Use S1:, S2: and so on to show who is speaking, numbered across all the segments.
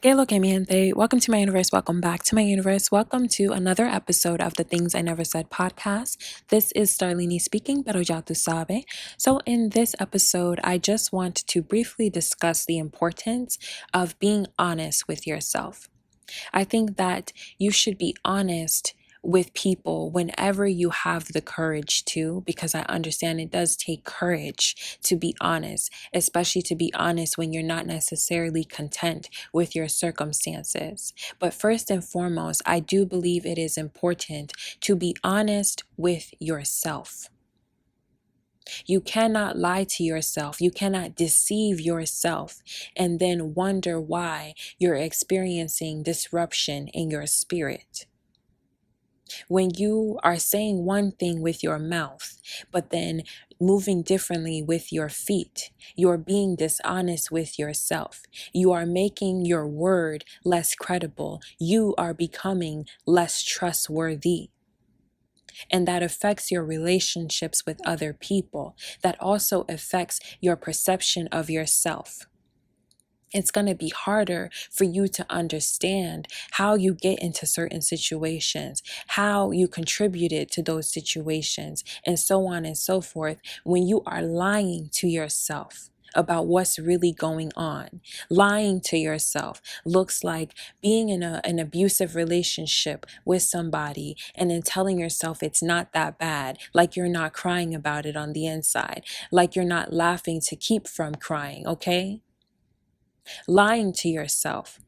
S1: Que lo que mi gente? Welcome to my universe. Welcome back to my universe. Welcome to another episode of the Things I Never Said podcast. This is Starlini speaking, pero ya tu sabe. So, in this episode, I just want to briefly discuss the importance of being honest with yourself. I think that you should be honest with people whenever you have the courage to, because I understand it does take courage to be honest, especially to be honest when you're not necessarily content with your circumstances. But first and foremost, I do believe it is important to be honest with yourself. You cannot lie to yourself. You cannot deceive yourself and then wonder why you're experiencing disruption in your spirit. When you are saying one thing with your mouth, but then moving differently with your feet, you're being dishonest with yourself. You are making your word less credible. You are becoming less trustworthy. And that affects your relationships with other people. That also affects your perception of yourself. It's going to be harder for you to understand how you get into certain situations, how you contributed to those situations, and so on and so forth when you are lying to yourself about what's really going on. Lying to yourself looks like being in an abusive relationship with somebody and then telling yourself it's not that bad, like you're not crying about it on the inside, like you're not laughing to keep from crying, okay? Lying to yourself.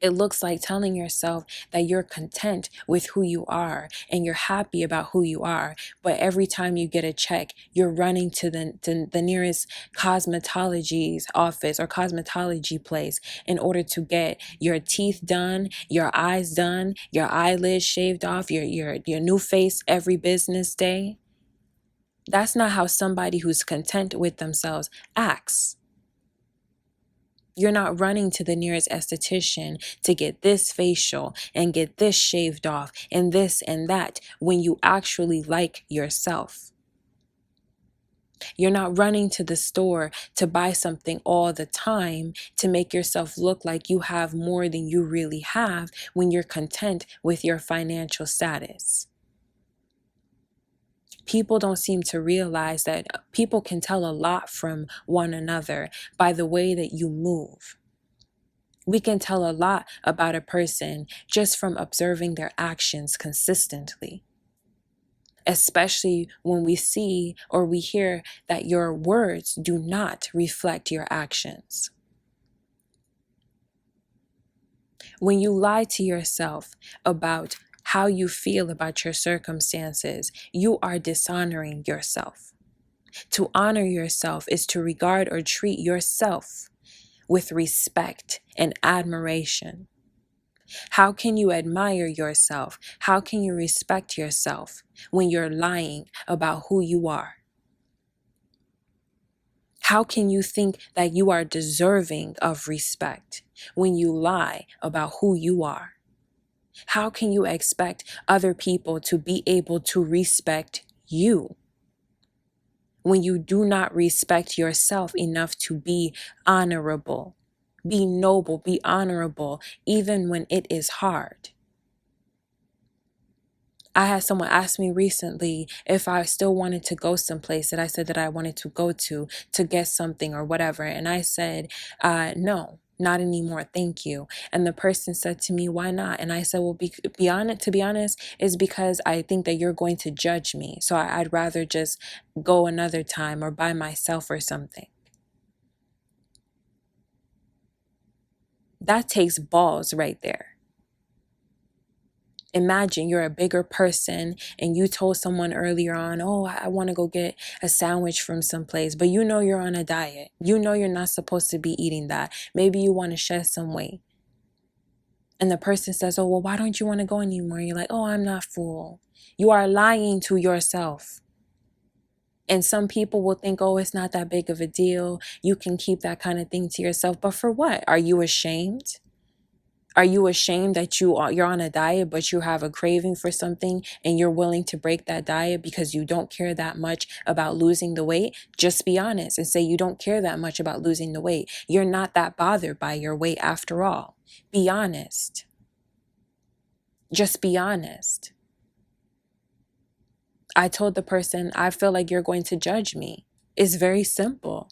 S1: It looks like telling yourself that you're content with who you are and you're happy about who you are. But every time you get a check, you're running to the nearest cosmetology's office or cosmetology place in order to get your teeth done, your eyes done, your eyelids shaved off, your new face every business day. That's not how somebody who's content with themselves acts. You're not running to the nearest esthetician to get this facial and get this shaved off and this and that when you actually like yourself. You're not running to the store to buy something all the time to make yourself look like you have more than you really have when you're content with your financial status. People don't seem to realize that people can tell a lot from one another by the way that you move. We can tell a lot about a person just from observing their actions consistently, especially when we see or we hear that your words do not reflect your actions. When you lie to yourself about how you feel about your circumstances, you are dishonoring yourself. To honor yourself is to regard or treat yourself with respect and admiration. How can you admire yourself? How can you respect yourself when you're lying about who you are? How can you think that you are deserving of respect when you lie about who you are? How can you expect other people to be able to respect you when you do not respect yourself enough to be honorable, be noble, be honorable, even when it is hard? I had someone ask me recently if I still wanted to go someplace that I said that I wanted to go to get something or whatever. And I said, no, not anymore. Thank you. And the person said to me, why not? And I said, well, to be honest, is because I think that you're going to judge me. So I'd rather just go another time or by myself or something. That takes balls right there. Imagine you're a bigger person and you told someone earlier on, oh, I want to go get a sandwich from someplace, but you know you're on a diet. You know you're not supposed to be eating that. Maybe you want to shed some weight. And the person says, oh, well, why don't you want to go anymore? You're like, oh, I'm not full. You are lying to yourself. And some people will think, oh, it's not that big of a deal. You can keep that kind of thing to yourself. But for what? Are you ashamed? Are you ashamed that you're on a diet, but you have a craving for something and you're willing to break that diet because you don't care that much about losing the weight? Just be honest and say you don't care that much about losing the weight. You're not that bothered by your weight after all. Be honest. Just be honest. I told the person, I feel like you're going to judge me. It's very simple.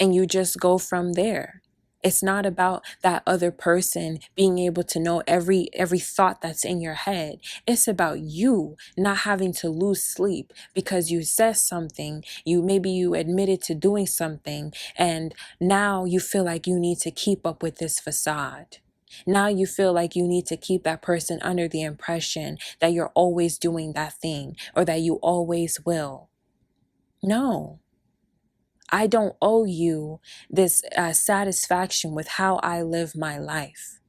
S1: And you just go from there. It's not about that other person being able to know every thought that's in your head. It's about you not having to lose sleep because you said something, maybe you admitted to doing something, and now you feel like you need to keep up with this facade. Now you feel like you need to keep that person under the impression that you're always doing that thing or that you always will. No. I don't owe you this satisfaction with how I live my life.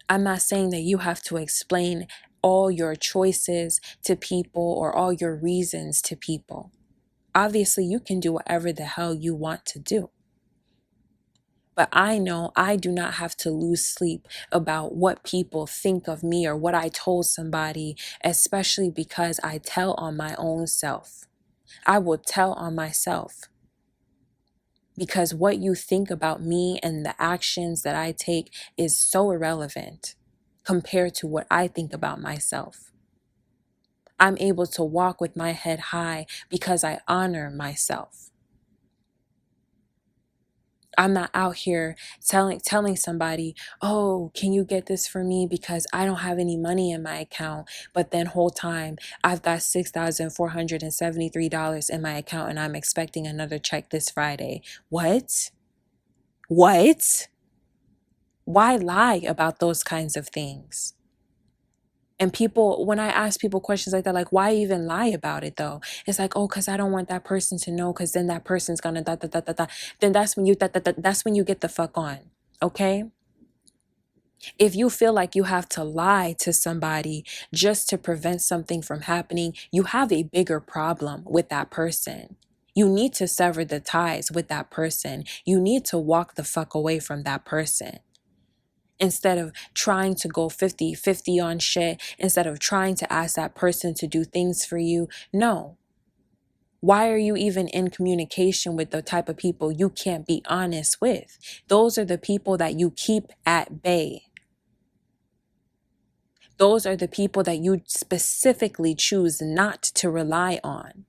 S1: I'm not saying that you have to explain all your choices to people or all your reasons to people. Obviously, you can do whatever the hell you want to do. But I know I do not have to lose sleep about what people think of me or what I told somebody, especially because I tell on my own self. I will tell on myself. Because what you think about me and the actions that I take is so irrelevant compared to what I think about myself. I'm able to walk with my head high because I honor myself. I'm not out here telling somebody, oh, can you get this for me because I don't have any money in my account. But then whole time I've got $6,473 in my account and I'm expecting another check this Friday. What? What? Why lie about those kinds of things? And people, when I ask people questions like that, like, why even lie about it though? It's like, oh, because I don't want that person to know, because then that person's gonna da da da da da. Then that's when that's when you get the fuck on. Okay? If you feel like you have to lie to somebody just to prevent something from happening, you have a bigger problem with that person. You need to sever the ties with that person. You need to walk the fuck away from that person. Instead of trying to go 50-50 on shit, instead of trying to ask that person to do things for you. No. Why are you even in communication with the type of people you can't be honest with? Those are the people that you keep at bay. Those are the people that you specifically choose not to rely on.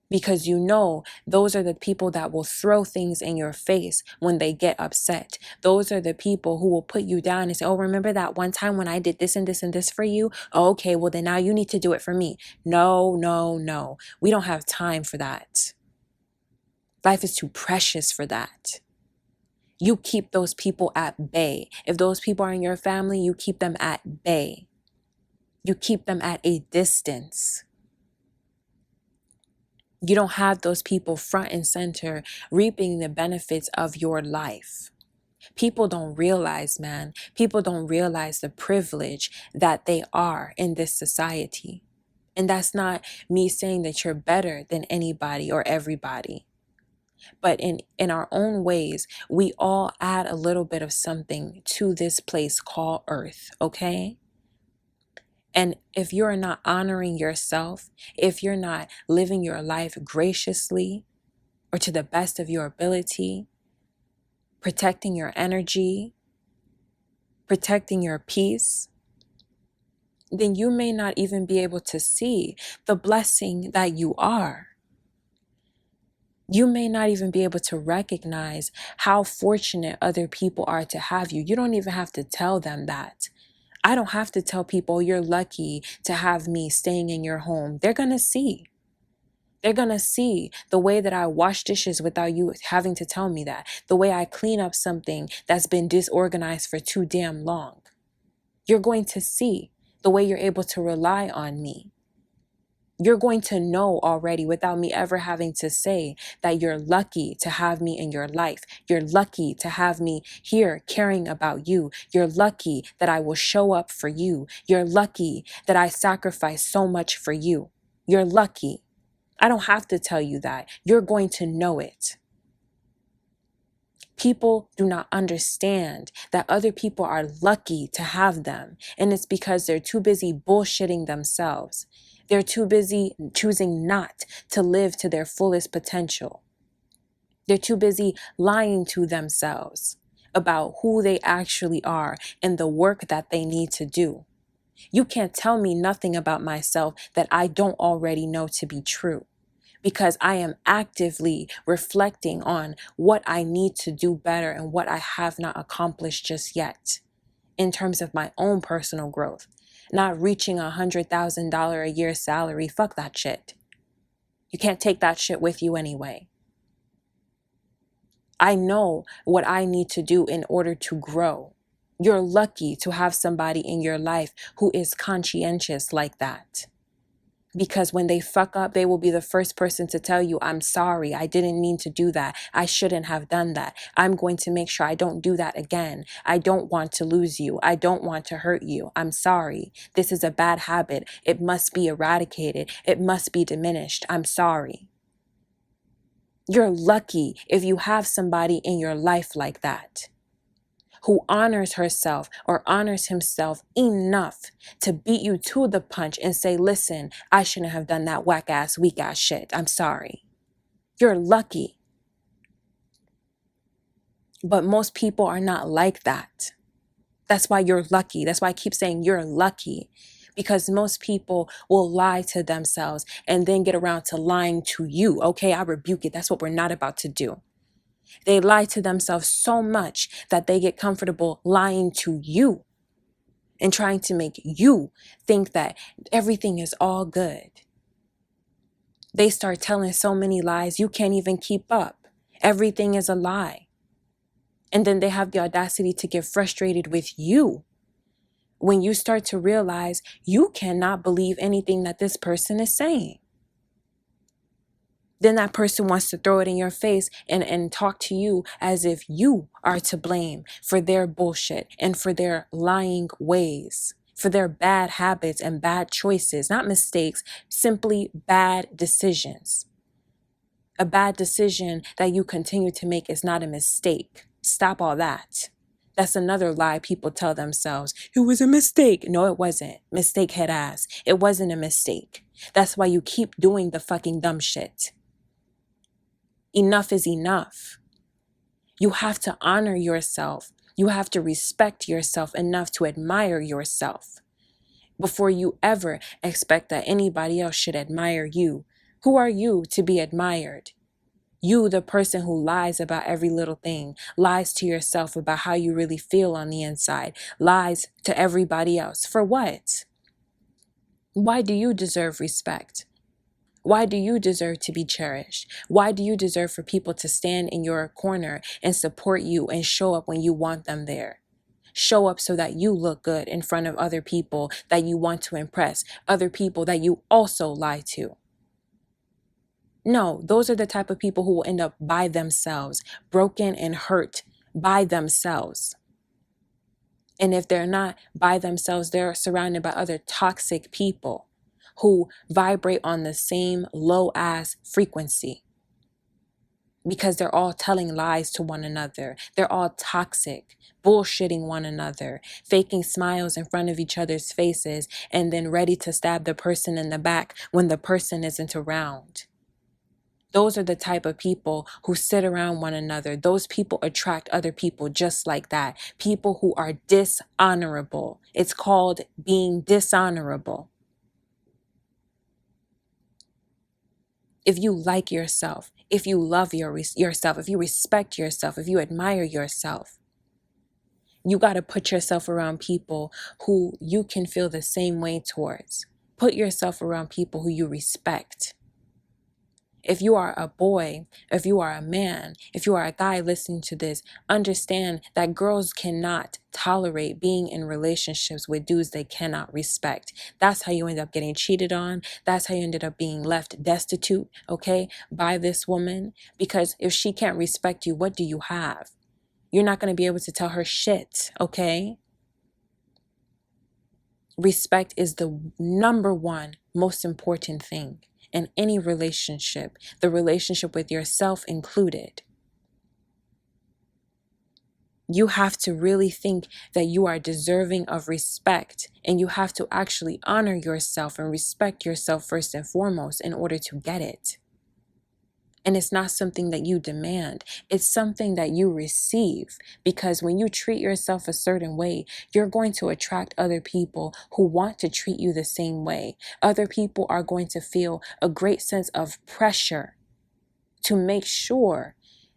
S1: Because you know those are the people that will throw things in your face when they get upset. Those are the people who will put you down and say, oh, remember that one time when I did this and this and this for you? Oh, okay, well then now you need to do it for me. No, no, no. We don't have time for that. Life is too precious for that. You keep those people at bay. If those people are in your family, you keep them at bay. You keep them at a distance. You don't have those people front and center reaping the benefits of your life. People don't realize, man. People don't realize the privilege that they are in this society. And that's not me saying that you're better than anybody or everybody. But in our own ways, we all add a little bit of something to this place called Earth, okay? And if you're not honoring yourself, if you're not living your life graciously or to the best of your ability, protecting your energy, protecting your peace, then you may not even be able to see the blessing that you are. You may not even be able to recognize how fortunate other people are to have you. You don't even have to tell them that. I don't have to tell people you're lucky to have me staying in your home. They're going to see. They're going to see the way that I wash dishes without you having to tell me that. The way I clean up something that's been disorganized for too damn long. You're going to see the way you're able to rely on me. You're going to know already without me ever having to say that you're lucky to have me in your life. You're lucky to have me here caring about you. You're lucky that I will show up for you. You're lucky that I sacrifice so much for you. You're lucky. I don't have to tell you that. You're going to know it. People do not understand that other people are lucky to have them. And it's because they're too busy bullshitting themselves. They're too busy choosing not to live to their fullest potential. They're too busy lying to themselves about who they actually are and the work that they need to do. You can't tell me nothing about myself that I don't already know to be true, because I am actively reflecting on what I need to do better and what I have not accomplished just yet in terms of my own personal growth. Not reaching $100,000 a year salary. Fuck that shit. You can't take that shit with you anyway. I know what I need to do in order to grow. You're lucky to have somebody in your life who is conscientious like that. Because when they fuck up, they will be the first person to tell you, I'm sorry, I didn't mean to do that. I shouldn't have done that. I'm going to make sure I don't do that again. I don't want to lose you. I don't want to hurt you. I'm sorry. This is a bad habit. It must be eradicated. It must be diminished. I'm sorry. You're lucky if you have somebody in your life like that, who honors herself or honors himself enough to beat you to the punch and say, listen, I shouldn't have done that whack ass, weak ass shit. I'm sorry. You're lucky. But most people are not like that. That's why you're lucky. That's why I keep saying you're lucky, because most people will lie to themselves and then get around to lying to you. Okay, I rebuke it. That's what we're not about to do. They lie to themselves so much that they get comfortable lying to you and trying to make you think that everything is all good. They start telling so many lies you can't even keep up. Everything is a lie. And then they have the audacity to get frustrated with you when you start to realize you cannot believe anything that this person is saying. Then that person wants to throw it in your face and talk to you as if you are to blame for their bullshit and for their lying ways, for their bad habits and bad choices, not mistakes, simply bad decisions. A bad decision that you continue to make is not a mistake. Stop all that. That's another lie people tell themselves. It was a mistake. No, it wasn't. Mistake head ass. It wasn't a mistake. That's why you keep doing the fucking dumb shit. Enough is enough. You have to honor yourself. You have to respect yourself enough to admire yourself before you ever expect that anybody else should admire you. Who are you to be admired? You, the person who lies about every little thing, lies to yourself about how you really feel on the inside, lies to everybody else. For what? Why do you deserve respect? Why do you deserve to be cherished? Why do you deserve for people to stand in your corner and support you and show up when you want them there? Show up so that you look good in front of other people that you want to impress, other people that you also lie to. No, those are the type of people who will end up by themselves, broken and hurt by themselves. And if they're not by themselves, they're surrounded by other toxic people who vibrate on the same low-ass frequency, because they're all telling lies to one another. They're all toxic, bullshitting one another, faking smiles in front of each other's faces, and then ready to stab the person in the back when the person isn't around. Those are the type of people who sit around one another. Those people attract other people just like that. People who are dishonorable. It's called being dishonorable. If you like yourself, if you love yourself, if you respect yourself, if you admire yourself, you got to put yourself around people who you can feel the same way towards. Put yourself around people who you respect. If you are a boy, if you are a man, if you are a guy listening to this, understand that girls cannot tolerate being in relationships with dudes they cannot respect. That's how you end up getting cheated on. That's how you ended up being left destitute, okay, by this woman. Because if she can't respect you, what do you have? You're not going to be able to tell her shit, okay? Respect is the number one most important thing in any relationship, the relationship with yourself included. You have to really think that you are deserving of respect, and you have to actually honor yourself and respect yourself first and foremost in order to get it. And it's not something that you demand. It's something that you receive, because when you treat yourself a certain way, you're going to attract other people who want to treat you the same way. Other people are going to feel a great sense of pressure to make sure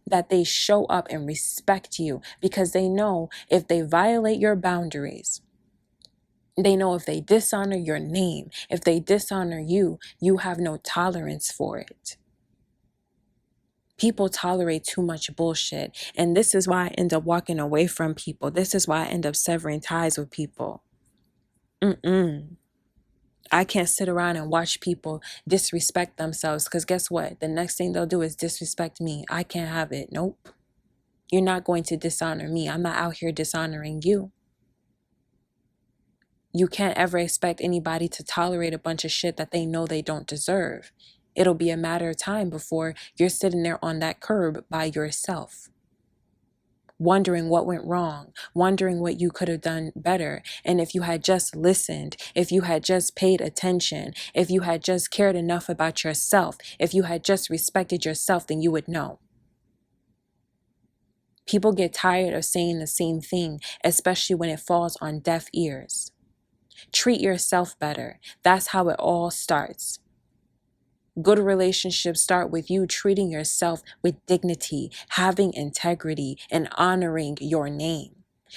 S1: that they show up and respect you, because they know if they violate your boundaries, they know if they dishonor your name, if they dishonor you, you have no tolerance for it. People tolerate too much bullshit. And this is why I end up walking away from people. This is why I end up severing ties with people. I can't sit around and watch people disrespect themselves, because guess what? The next thing they'll do is disrespect me. I can't have it. Nope. You're not going to dishonor me. I'm not out here dishonoring you. You can't ever expect anybody to tolerate a bunch of shit that they know they don't deserve. It'll be a matter of time before you're sitting there on that curb by yourself, wondering what went wrong, wondering what you could have done better. And if you had just listened, if you had just paid attention, if you had just cared enough about yourself, if you had just respected yourself, then you would know. People get tired of saying the same thing, especially when it falls on deaf ears. Treat yourself better. That's how it all starts. Good relationships start with you treating yourself with dignity, having integrity, and honoring your name.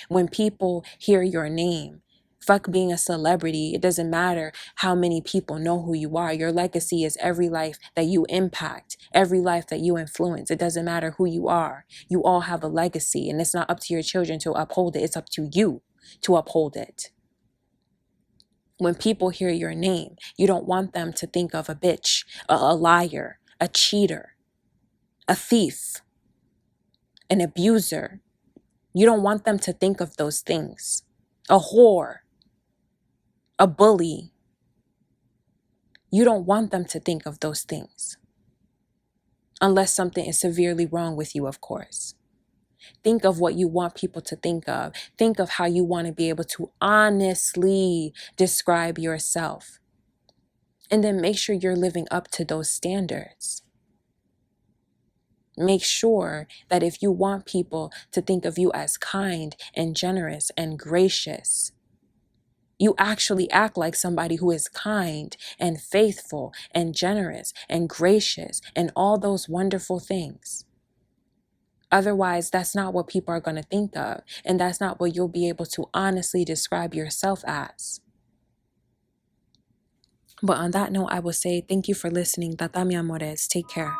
S1: When people hear your name, fuck being a celebrity, it doesn't matter how many people know who you are. Your legacy is every life that you impact, every life that you influence. It doesn't matter who you are. You all have a legacy, and it's not up to your children to uphold it. It's up to you to uphold it. When people hear your name, you don't want them to think of a bitch, a liar, a cheater, a thief, an abuser. You don't want them to think of those things. A whore, a bully. You don't want them to think of those things. Unless something is severely wrong with you, of course. Think of what you want people to think of. Think of how you want to be able to honestly describe yourself. And then make sure you're living up to those standards. Make sure that if you want people to think of you as kind and generous and gracious, you actually act like somebody who is kind and faithful and generous and gracious and all those wonderful things. Otherwise, that's not what people are going to think of. And that's not what you'll be able to honestly describe yourself as. But on that note, I will say thank you for listening. Tata mi amores. Take care.